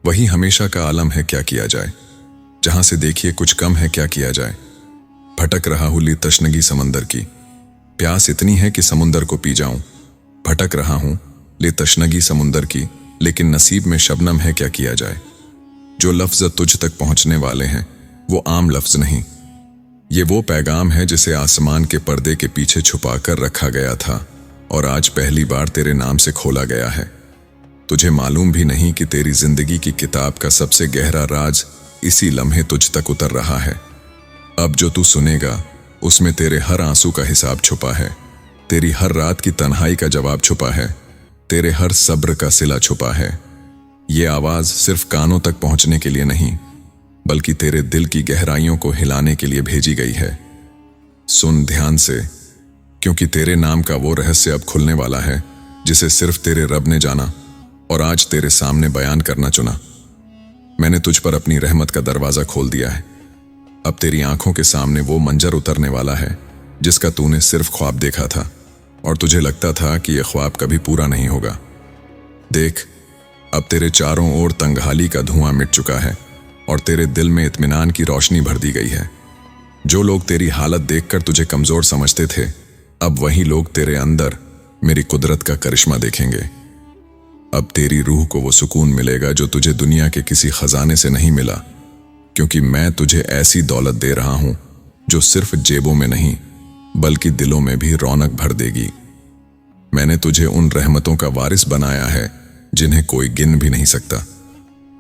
वही हमेशा का आलम है, क्या किया जाए। जहां से देखिए कुछ कम है, क्या किया जाए। भटक रहा हूं ली तशनगी समंदर की, प्यास इतनी है कि समुंदर को पी जाऊं। भटक रहा हूं ली तशनगी समुंदर की, लेकिन नसीब में शबनम है, क्या किया जाए। जो लफ्ज तुझ तक पहुंचने वाले हैं वो आम लफ्ज नहीं, ये वो पैगाम है जिसे आसमान के पर्दे के पीछे छुपा कर रखा गया था और आज पहली बार तेरे नाम से खोला गया है। तुझे मालूम भी नहीं कि तेरी जिंदगी की किताब का सबसे गहरा राज इसी लम्हे तुझ तक उतर रहा है। अब जो तू सुनेगा उसमें तेरे हर आंसू का हिसाब छुपा है, तेरी हर रात की तन्हाई का जवाब छुपा है, तेरे हर सब्र का सिला छुपा है। ये आवाज सिर्फ कानों तक पहुंचने के लिए नहीं, बल्कि तेरे दिल की गहराइयों को हिलाने के लिए भेजी गई है। सुन ध्यान से, क्योंकि तेरे नाम का वो रहस्य अब खुलने वाला है जिसे सिर्फ तेरे रब ने जाना और आज तेरे सामने बयान करना चुना। मैंने तुझ पर अपनी रहमत का दरवाजा खोल दिया है। अब तेरी आंखों के सामने वो मंजर उतरने वाला है जिसका तूने सिर्फ ख्वाब देखा था और तुझे लगता था कि यह ख्वाब कभी पूरा नहीं होगा। देख, अब तेरे चारों ओर तंगहाली का धुआं मिट चुका है और तेरे दिल में इत्मीनान की रोशनी भर दी गई है। जो लोग तेरी हालत देखकर तुझे कमजोर समझते थे, अब वही लोग तेरे अंदर मेरी कुदरत का करिश्मा देखेंगे। अब तेरी रूह को वो सुकून मिलेगा जो तुझे दुनिया के किसी खजाने से नहीं मिला, क्योंकि मैं तुझे ऐसी दौलत दे रहा हूं जो सिर्फ जेबों में नहीं बल्कि दिलों में भी रौनक भर देगी। मैंने तुझे उन रहमतों का वारिस बनाया है जिन्हें कोई गिन भी नहीं सकता।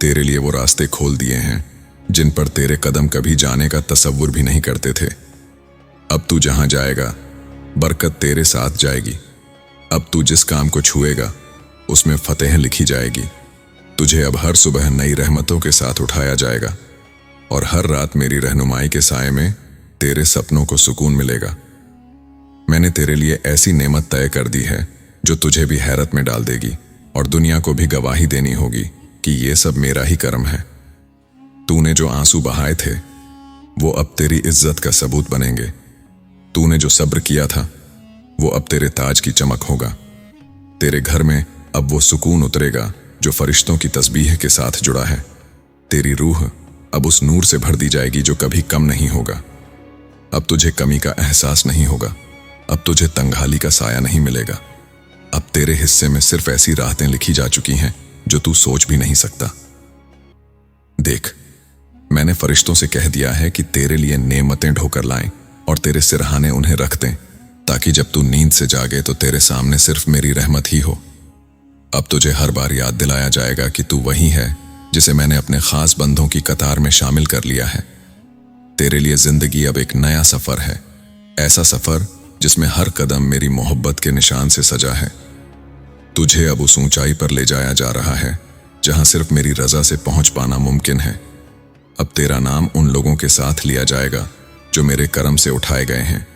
तेरे लिए वो रास्ते खोल दिए हैं जिन पर तेरे कदम कभी जाने का तसव्वुर भी नहीं करते थे। अब तू जहां जाएगा बरकत तेरे साथ जाएगी। अब तू जिस काम को छुएगा उसमें फतेह लिखी जाएगी। तुझे अब हर सुबह नई रहमतों के साथ उठाया जाएगा और हर रात मेरी रहनुमाई के साए में तेरे सपनों को सुकून मिलेगा। मैंने तेरे लिए ऐसी नेमत तय कर दी है जो तुझे भी हैरत में डाल देगी और दुनिया को भी गवाही देनी होगी कि ये सब मेरा ही कर्म है। तूने जो आंसू बहाए थे वो अब तेरी इज्जत का सबूत बनेंगे। तूने जो सब्र किया था वो अब तेरे ताज की चमक होगा। तेरे घर में अब वो सुकून उतरेगा जो फरिश्तों की तस्बीह के साथ जुड़ा है। तेरी रूह अब उस नूर से भर दी जाएगी जो कभी कम नहीं होगा। अब तुझे कमी का एहसास नहीं होगा। अब तुझे तंगहाली का साया नहीं मिलेगा। अब तेरे हिस्से में सिर्फ ऐसी राहतें लिखी जा चुकी हैं जो तू सोच भी नहीं सकता। देख, मैंने फरिश्तों से कह दिया है कि तेरे लिए नेमतें ढोकर लाएं और तेरे सिरहाने उन्हें रख दें, ताकि जब तू नींद से जागे तो तेरे सामने सिर्फ मेरी रहमत ही हो। अब तुझे हर बार याद दिलाया जाएगा कि तू वही है जिसे मैंने अपने खास बंधों की कतार में शामिल कर लिया है। तेरे लिए जिंदगी अब एक नया सफर है, ऐसा सफर जिसमें हर कदम मेरी मोहब्बत के निशान से सजा है। तुझे अब उस ऊंचाई पर ले जाया जा रहा है जहां सिर्फ मेरी रजा से पहुंच पाना मुमकिन है। अब तेरा नाम उन लोगों के साथ लिया जाएगा जो मेरे करम से उठाए गए हैं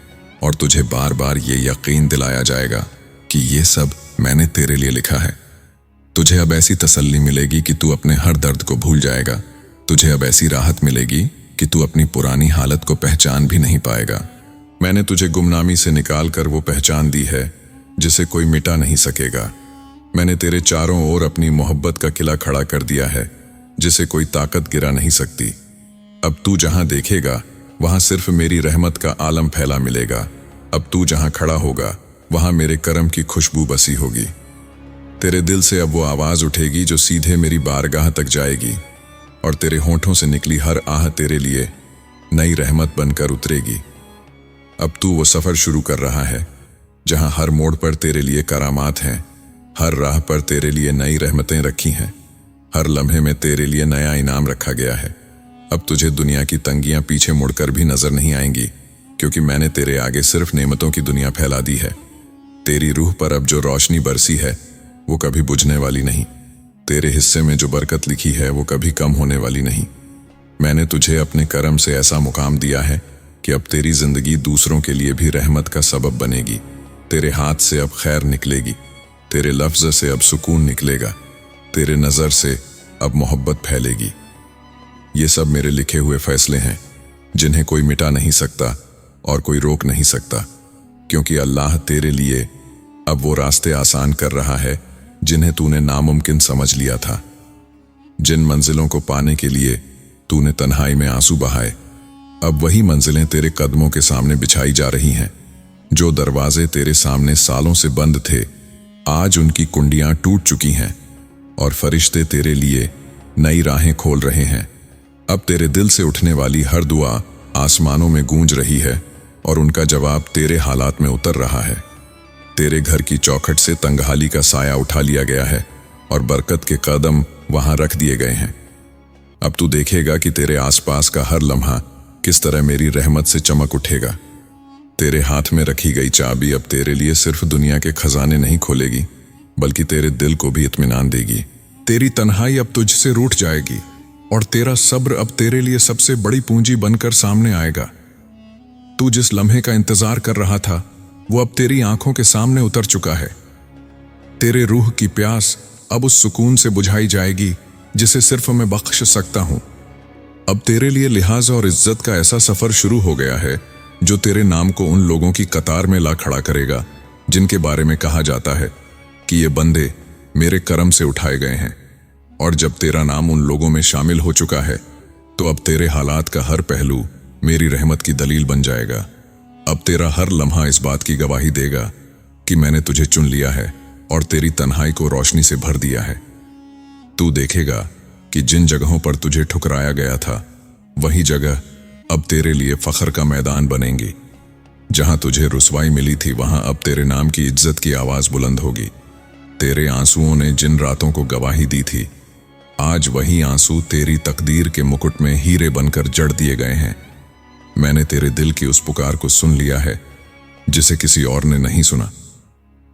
और तुझे बार बार ये यकीन दिलाया जाएगा कि ये सब मैंने तेरे लिए लिखा है। तुझे अब ऐसी तसल्ली मिलेगी कि तू अपने हर दर्द को भूल जाएगा। तुझे अब ऐसी राहत मिलेगी कि तू अपनी पुरानी हालत को पहचान भी नहीं पाएगा। मैंने तुझे गुमनामी से निकाल कर वो पहचान दी है जिसे कोई मिटा नहीं सकेगा। मैंने तेरे चारों ओर अपनी मोहब्बत का किला खड़ा कर दिया है जिसे कोई ताकत गिरा नहीं सकती। अब तू जहां देखेगा वहां सिर्फ मेरी रहमत का आलम फैला मिलेगा। अब तू जहां खड़ा होगा वहां मेरे करम की खुशबू बसी होगी। तेरे दिल से अब वो आवाज उठेगी जो सीधे मेरी बारगाह तक जाएगी और तेरे होंठों से निकली हर आह तेरे लिए नई रहमत बनकर उतरेगी। अब तू वो सफर शुरू कर रहा है जहां हर मोड़ पर तेरे लिए करामात हैं, हर राह पर तेरे लिए नई रहमतें रखी हैं, हर लम्हे में तेरे लिए नया इनाम रखा गया है। अब तुझे दुनिया की तंगियां पीछे मुड़कर भी नजर नहीं आएंगी, क्योंकि मैंने तेरे आगे सिर्फ नेमतों की दुनिया फैला दी है। तेरी रूह पर अब जो रोशनी बरसी है वो कभी बुझने वाली नहीं। तेरे हिस्से में जो बरकत लिखी है वो कभी कम होने वाली नहीं। मैंने तुझे अपने करम से ऐसा मुकाम दिया है कि अब तेरी जिंदगी दूसरों के लिए भी रहमत का सबब बनेगी। तेरे हाथ से अब खैर निकलेगी, तेरे लफ्ज से अब सुकून निकलेगा, तेरे नजर से अब मोहब्बत फैलेगी। ये सब मेरे लिखे हुए फैसले हैं जिन्हें कोई मिटा नहीं सकता और कोई रोक नहीं सकता, क्योंकि अल्लाह तेरे लिए अब वो रास्ते आसान कर रहा है जिन्हें तूने नामुमकिन समझ लिया था। जिन मंजिलों को पाने के लिए तूने तन्हाई में आंसू बहाए, अब वही मंजिलें तेरे कदमों के सामने बिछाई जा रही हैं। जो दरवाजे तेरे सामने सालों से बंद थे, आज उनकी कुंडियां टूट चुकी हैं और फरिश्ते तेरे लिए नई राहें खोल रहे हैं। अब तेरे दिल से उठने वाली हर दुआ आसमानों में गूंज रही है और उनका जवाब तेरे हालात में उतर रहा है। तेरे घर की चौखट से तंगहाली का साया उठा लिया गया है और बरकत के कदम वहां रख दिए गए हैं। अब तू देखेगा कि तेरे आसपास का हर लम्हा किस तरह मेरी रहमत से चमक उठेगा। तेरे हाथ में रखी गई चाबी अब तेरे लिए सिर्फ दुनिया के खजाने नहीं खोलेगी, बल्कि तेरे दिल को भी इत्मीनान देगी। तेरी तन्हाई अब तुझसे रूठ जाएगी और तेरा सब्र अब तेरे लिए सबसे बड़ी पूंजी बनकर सामने आएगा। तू जिस लम्हे का इंतजार कर रहा था, वो अब तेरी आंखों के सामने उतर चुका है। तेरे रूह की प्यास अब उस सुकून से बुझाई जाएगी जिसे सिर्फ मैं बख्श सकता हूं। अब तेरे लिए लिहाज और इज्जत का ऐसा सफर शुरू हो गया है जो तेरे नाम को उन लोगों की कतार में ला खड़ा करेगा जिनके बारे में कहा जाता है कि ये बंदे मेरे करम से उठाए गए हैं। और जब तेरा नाम उन लोगों में शामिल हो चुका है, तो अब तेरे हालात का हर पहलू मेरी रहमत की दलील बन जाएगा। अब तेरा हर लम्हा इस बात की गवाही देगा कि मैंने तुझे चुन लिया है और तेरी तन्हाई को रोशनी से भर दिया है। तू देखेगा कि जिन जगहों पर तुझे ठुकराया गया था, वही जगह अब तेरे लिए फख्र का मैदान बनेंगी। जहां तुझे रुसवाई मिली थी, वहां अब तेरे नाम की इज्जत की आवाज बुलंद होगी। तेरे आंसुओं ने जिन रातों को गवाही दी थी, आज वही आंसू तेरी तकदीर के मुकुट में हीरे बनकर जड़ दिए गए हैं। मैंने तेरे दिल की उस पुकार को सुन लिया है जिसे किसी और ने नहीं सुना।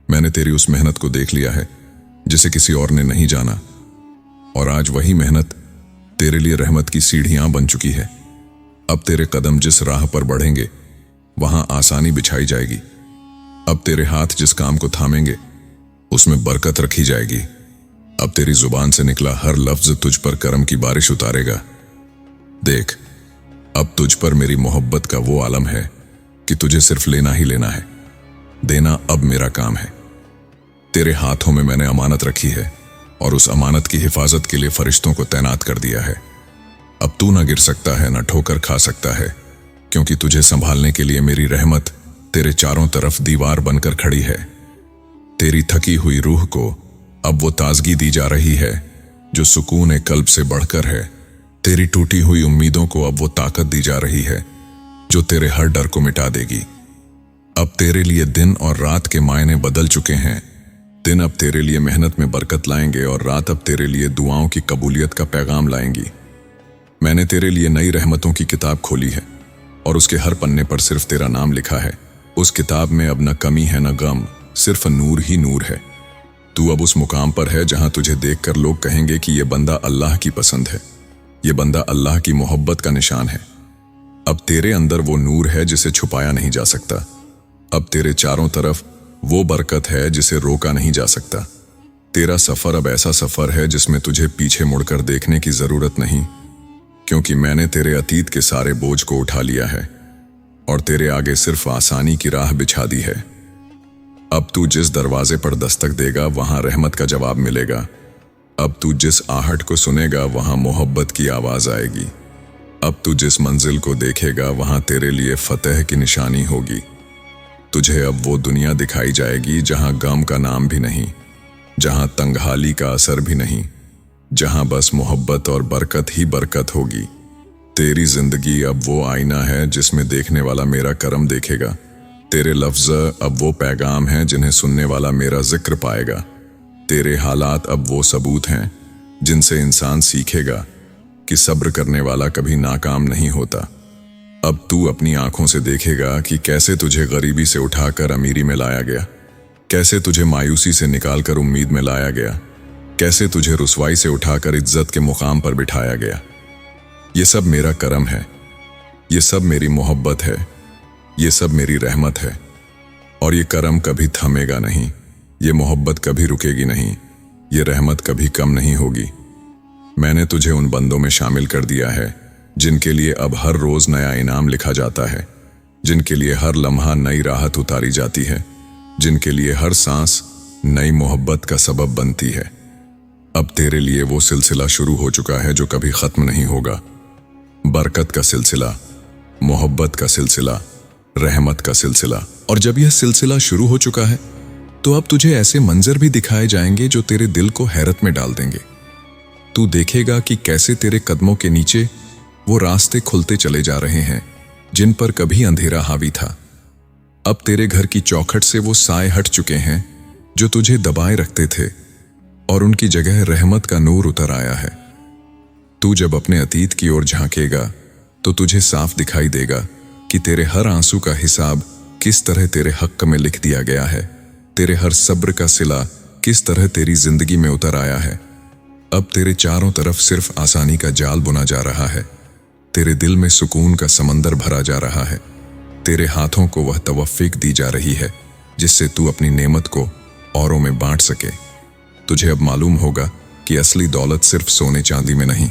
मैंने तेरी उस मेहनत को देख लिया है जिसे किसी और ने नहीं जाना। और आज वही मेहनत तेरे लिए रहमत की सीढ़ियां बन चुकी है। अब तेरे कदम जिस राह पर बढ़ेंगे, वहां आसानी बिछाई जाएगी। अब तेरे हाथ जिस काम को थामेंगे, उसमें बरकत रखी जाएगी। अब तेरी जुबान से निकला हर लफ्ज तुझ पर करम की बारिश उतारेगा। देख, अब तुझ पर मेरी मोहब्बत का वो आलम है कि तुझे सिर्फ लेना ही लेना है। देना अब मेरा काम है। तेरे हाथों में मैंने अमानत रखी है और उस अमानत की हिफाजत के लिए फरिश्तों को तैनात कर दिया है। अब तू ना गिर सकता है, ना ठोकर खा सकता है, क्योंकि तुझे संभालने के लिए मेरी रहमत तेरे चारों तरफ दीवार बनकर खड़ी है। तेरी थकी हुई रूह को अब वो ताजगी दी जा रही है जो सुकून कल्ब से बढ़कर है। तेरी टूटी हुई उम्मीदों को अब वो ताकत दी जा रही है जो तेरे हर डर को मिटा देगी। अब तेरे लिए दिन और रात के मायने बदल चुके हैं। दिन अब तेरे लिए मेहनत में बरकत लाएंगे और रात अब तेरे लिए दुआओं की कबूलियत का पैगाम लाएंगी। मैंने तेरे लिए नई रहमतों की किताब खोली है और उसके हर पन्ने पर सिर्फ तेरा नाम लिखा है। उस किताब में अब न कमी है न गम, सिर्फ नूर ही नूर है। तू अब उस मुकाम पर है जहां तुझे देखकर लोग कहेंगे कि यह बंदा अल्लाह की पसंद है, यह बंदा अल्लाह की मोहब्बत का निशान है। अब तेरे अंदर वो नूर है जिसे छुपाया नहीं जा सकता। अब तेरे चारों तरफ वो बरकत है जिसे रोका नहीं जा सकता। तेरा सफर अब ऐसा सफर है जिसमें तुझे पीछे मुड़कर देखने की जरूरत नहीं, क्योंकि मैंने तेरे अतीत के सारे बोझ को उठा लिया है और तेरे आगे सिर्फ आसानी की राह बिछा दी है। अब तू जिस दरवाजे पर दस्तक देगा, वहां रहमत का जवाब मिलेगा। अब तू जिस आहट को सुनेगा, वहां मोहब्बत की आवाज आएगी। अब तू जिस मंजिल को देखेगा, वहां तेरे लिए फतेह की निशानी होगी। तुझे अब वो दुनिया दिखाई जाएगी जहां गम का नाम भी नहीं, जहां तंगहाली का असर भी नहीं, जहां बस मोहब्बत और बरकत ही बरकत होगी। तेरी जिंदगी अब वो आईना है जिसमें देखने वाला मेरा करम देखेगा। तेरे लफ्ज़ अब वो पैगाम हैं जिन्हें सुनने वाला मेरा जिक्र पाएगा। तेरे हालात अब वो सबूत हैं जिनसे इंसान सीखेगा कि सब्र करने वाला कभी नाकाम नहीं होता। अब तू अपनी आंखों से देखेगा कि कैसे तुझे गरीबी से उठाकर अमीरी में लाया गया, कैसे तुझे मायूसी से निकालकर उम्मीद में लाया गया, कैसे तुझे रुसवाई से उठाकर इज्जत के मुकाम पर बिठाया गया। ये सब मेरा करम है, ये सब मेरी मोहब्बत है, ये सब मेरी रहमत है। और ये करम कभी थमेगा नहीं, ये मोहब्बत कभी रुकेगी नहीं, ये रहमत कभी कम नहीं होगी। मैंने तुझे उन बंदों में शामिल कर दिया है जिनके लिए अब हर रोज नया इनाम लिखा जाता है, जिनके लिए हर लम्हा नई राहत उतारी जाती है, जिनके लिए हर सांस नई मोहब्बत का सबब बनती है। अब तेरे लिए वो सिलसिला शुरू हो चुका है जो कभी खत्म नहीं होगा। बरकत का सिलसिला, मोहब्बत का सिलसिला, रहमत का सिलसिला। और जब यह सिलसिला शुरू हो चुका है तो अब तुझे ऐसे मंजर भी दिखाए जाएंगे जो तेरे दिल को हैरत में डाल देंगे। तू देखेगा कि कैसे तेरे कदमों के नीचे वो रास्ते खुलते चले जा रहे हैं जिन पर कभी अंधेरा हावी था। अब तेरे घर की चौखट से वो साए हट चुके हैं जो तुझे दबाए रखते थे और उनकी जगह रहमत का नूर उतर आया है। तू जब अपने अतीत की ओर झांकेगा तो तुझे साफ दिखाई देगा कि तेरे हर आंसू का हिसाब किस तरह तेरे हक में लिख दिया गया है, तेरे हर सब्र का सिला किस तरह तेरी जिंदगी में उतर आया है। अब तेरे चारों तरफ सिर्फ आसानी का जाल बुना जा रहा है, तेरे दिल में सुकून का समंदर भरा जा रहा है, तेरे हाथों को वह तवफ़ीक दी जा रही है जिससे तू अपनी नेमत को औरों में बांट सके। तुझे अब मालूम होगा कि असली दौलत सिर्फ सोने चांदी में नहीं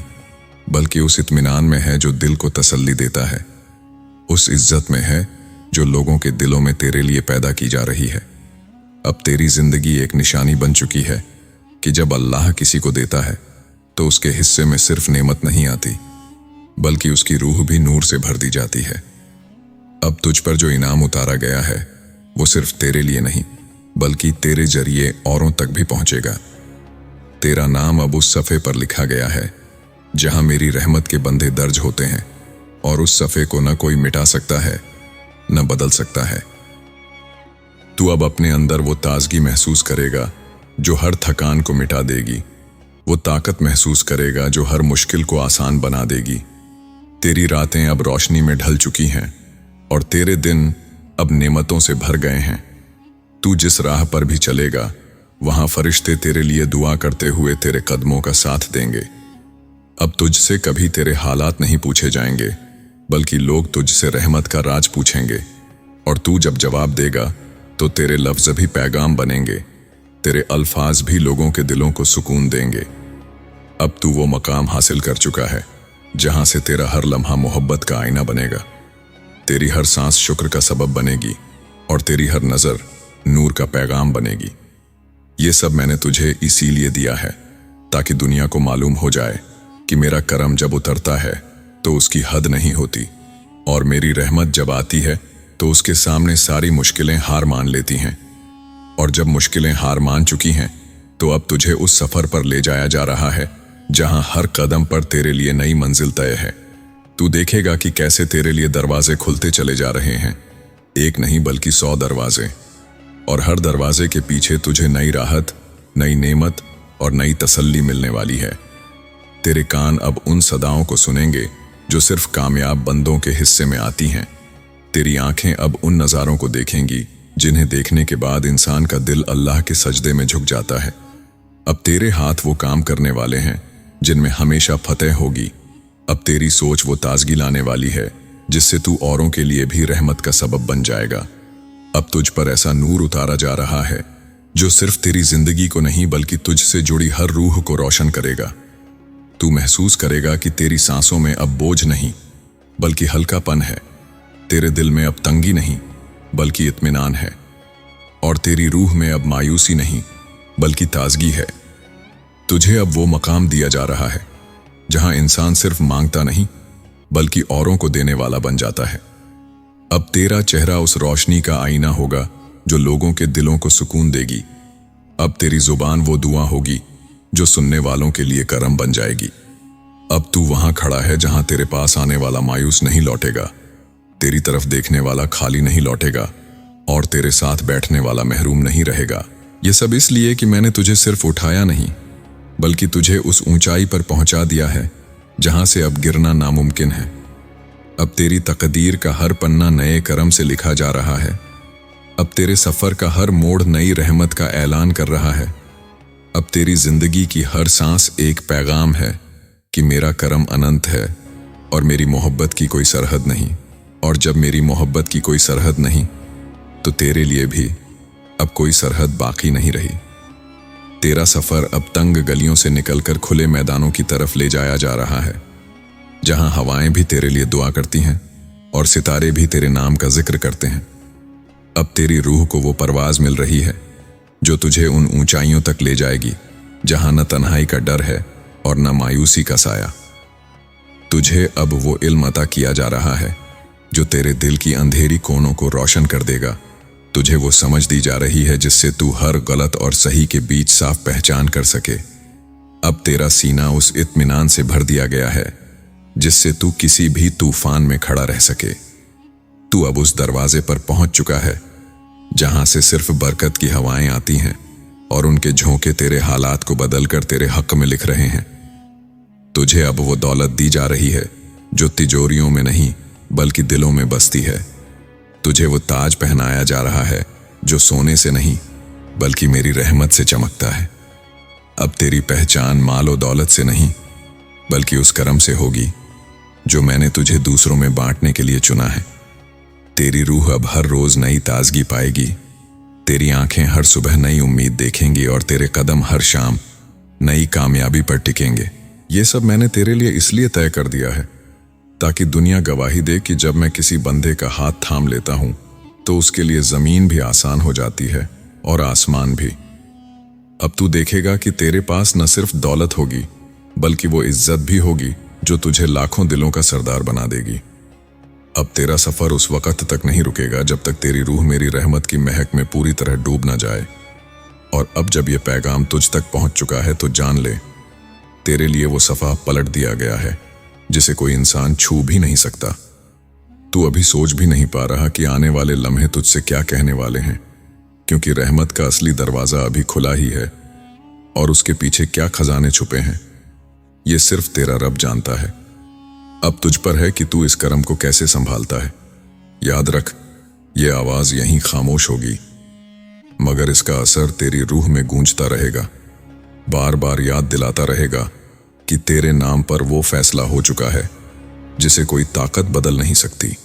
बल्कि उस इत्मीनान में है जो दिल को तसल्ली देता है, उस इज्जत में है जो लोगों के दिलों में तेरे लिए पैदा की जा रही है। अब तेरी जिंदगी एक निशानी बन चुकी है कि जब अल्लाह किसी को देता है तो उसके हिस्से में सिर्फ नेमत नहीं आती बल्कि उसकी रूह भी नूर से भर दी जाती है। अब तुझ पर जो इनाम उतारा गया है वो सिर्फ तेरे लिए नहीं बल्कि तेरे जरिए औरों तक भी पहुंचेगा। तेरा नाम अब उस सफ़े पर लिखा गया है जहां मेरी रहमत के बंदे दर्ज होते हैं और उस सफ़े को न कोई मिटा सकता है न बदल सकता है। तू अब अपने अंदर वो ताजगी महसूस करेगा जो हर थकान को मिटा देगी, वो ताकत महसूस करेगा जो हर मुश्किल को आसान बना देगी। तेरी रातें अब रोशनी में ढल चुकी हैं और तेरे दिन अब नेमतों से भर गए हैं। तू जिस राह पर भी चलेगा वहां फरिश्ते तेरे लिए दुआ करते हुए तेरे कदमों का साथ देंगे। अब तुझसे कभी तेरे हालात नहीं पूछे जाएंगे बल्कि लोग तुझसे रहमत का राज पूछेंगे और तू जब जवाब देगा तो तेरे लफ्ज़ भी पैगाम बनेंगे, तेरे अल्फाज भी लोगों के दिलों को सुकून देंगे। अब तू वो मकाम हासिल कर चुका है जहां से तेरा हर लम्हा मोहब्बत का आईना बनेगा, तेरी हर सांस शुक्र का सबब बनेगी और तेरी हर नज़र नूर का पैगाम बनेगी। ये सब मैंने तुझे इसीलिए दिया है ताकि दुनिया को मालूम हो जाए कि मेरा करम जब उतरता है तो उसकी हद नहीं होती और मेरी रहमत जब आती है तो उसके सामने सारी मुश्किलें हार मान लेती हैं। और जब मुश्किलें हार मान चुकी हैं तो अब तुझे उस सफ़र पर ले जाया जा रहा है जहां हर कदम पर तेरे लिए नई मंजिल तय है। तू देखेगा कि कैसे तेरे लिए दरवाजे खुलते चले जा रहे हैं, एक नहीं बल्कि 100 दरवाजे, और हर दरवाजे के पीछे तुझे नई राहत, नई नेमत और नई तसल्ली मिलने वाली है। तेरे कान अब उन सदाओं को सुनेंगे जो सिर्फ कामयाब बंदों के हिस्से में आती हैं। तेरी आंखें अब उन नज़ारों को देखेंगी जिन्हें देखने के बाद इंसान का दिल अल्लाह के सजदे में झुक जाता है। अब तेरे हाथ वो काम करने वाले हैं जिनमें हमेशा फतेह होगी। अब तेरी सोच वो ताजगी लाने वाली है जिससे तू औरों के लिए भी रहमत का सबब बन जाएगा। अब तुझ पर ऐसा नूर उतारा जा रहा है जो सिर्फ तेरी जिंदगी को नहीं बल्कि तुझसे जुड़ी हर रूह को रोशन करेगा। तू महसूस करेगा कि तेरी सांसों में अब बोझ नहीं बल्कि हल्कापन है, तेरे दिल में अब तंगी नहीं बल्कि इत्मीनान है, और तेरी रूह में अब मायूसी नहीं बल्कि ताजगी है। तुझे अब वो मकाम दिया जा रहा है जहां इंसान सिर्फ मांगता नहीं बल्कि औरों को देने वाला बन जाता है। अब तेरा चेहरा उस रोशनी का आईना होगा जो लोगों के दिलों को सुकून देगी। अब तेरी जुबान वो दुआ होगी जो सुनने वालों के लिए करम बन जाएगी। अब तू वहां खड़ा है जहां तेरे पास आने वाला मायूस नहीं लौटेगा, तेरी तरफ देखने वाला खाली नहीं लौटेगा और तेरे साथ बैठने वाला महरूम नहीं रहेगा। यह सब इसलिए कि मैंने तुझे सिर्फ उठाया नहीं बल्कि तुझे उस ऊंचाई पर पहुंचा दिया है जहां से अब गिरना नामुमकिन है। अब तेरी तकदीर का हर पन्ना नए करम से लिखा जा रहा है। अब तेरे सफ़र का हर मोड़ नई रहमत का ऐलान कर रहा है। अब तेरी जिंदगी की हर सांस एक पैगाम है कि मेरा करम अनंत है और मेरी मोहब्बत की कोई सरहद नहीं। और जब मेरी मोहब्बत की कोई सरहद नहीं तो तेरे लिए भी अब कोई सरहद बाकी नहीं रही। तेरा सफ़र अब तंग गलियों से निकलकर खुले मैदानों की तरफ ले जाया जा रहा है जहां हवाएं भी तेरे लिए दुआ करती हैं और सितारे भी तेरे नाम का जिक्र करते हैं। अब तेरी रूह को वो परवाज़ मिल रही है जो तुझे उन ऊंचाइयों तक ले जाएगी जहां न तन्हाई का डर है और न मायूसी का साया। तुझे अब वो इल्म अता किया जा रहा है जो तेरे दिल की अंधेरी कोनों को रोशन कर देगा। तुझे वो समझ दी जा रही है जिससे तू हर गलत और सही के बीच साफ पहचान कर सके। अब तेरा सीना उस इत्मीनान से भर दिया गया है जिससे तू किसी भी तूफान में खड़ा रह सके। तू अब उस दरवाजे पर पहुंच चुका है जहां से सिर्फ बरकत की हवाएं आती हैं और उनके झोंके तेरे हालात को बदलकर तेरे हक में लिख रहे हैं। तुझे अब वो दौलत दी जा रही है जो तिजोरियों में नहीं बल्कि दिलों में बसती है। तुझे वो ताज पहनाया जा रहा है जो सोने से नहीं बल्कि मेरी रहमत से चमकता है। अब तेरी पहचान माल और दौलत से नहीं बल्कि उस करम से होगी जो मैंने तुझे दूसरों में बांटने के लिए चुना है। तेरी रूह अब हर रोज नई ताजगी पाएगी, तेरी आंखें हर सुबह नई उम्मीद देखेंगी और तेरे कदम हर शाम नई कामयाबी पर टिकेंगे। ये सब मैंने तेरे लिए इसलिए तय कर दिया है ताकि दुनिया गवाही दे कि जब मैं किसी बंदे का हाथ थाम लेता हूं तो उसके लिए जमीन भी आसान हो जाती है और आसमान भी। अब तू देखेगा कि तेरे पास न सिर्फ दौलत होगी बल्कि वो इज्जत भी होगी जो तुझे लाखों दिलों का सरदार बना देगी। अब तेरा सफर उस वक्त तक नहीं रुकेगा जब तक तेरी रूह मेरी रहमत की महक में पूरी तरह डूब ना जाए। और अब जब ये पैगाम तुझ तक पहुंच चुका है तो जान ले, तेरे लिए वो सफा पलट दिया गया है जिसे कोई इंसान छू भी नहीं सकता। तू अभी सोच भी नहीं पा रहा कि आने वाले लम्हे तुझसे क्या कहने वाले हैं, क्योंकि रहमत का असली दरवाजा अभी खुला ही है और उसके पीछे क्या खजाने छुपे हैं ये सिर्फ तेरा रब जानता है। अब तुझ पर है कि तू इस करम को कैसे संभालता है। याद रख, ये आवाज यहीं खामोश होगी मगर इसका असर तेरी रूह में गूंजता रहेगा, बार बार याद दिलाता रहेगा कि तेरे नाम पर वो फैसला हो चुका है जिसे कोई ताकत बदल नहीं सकती।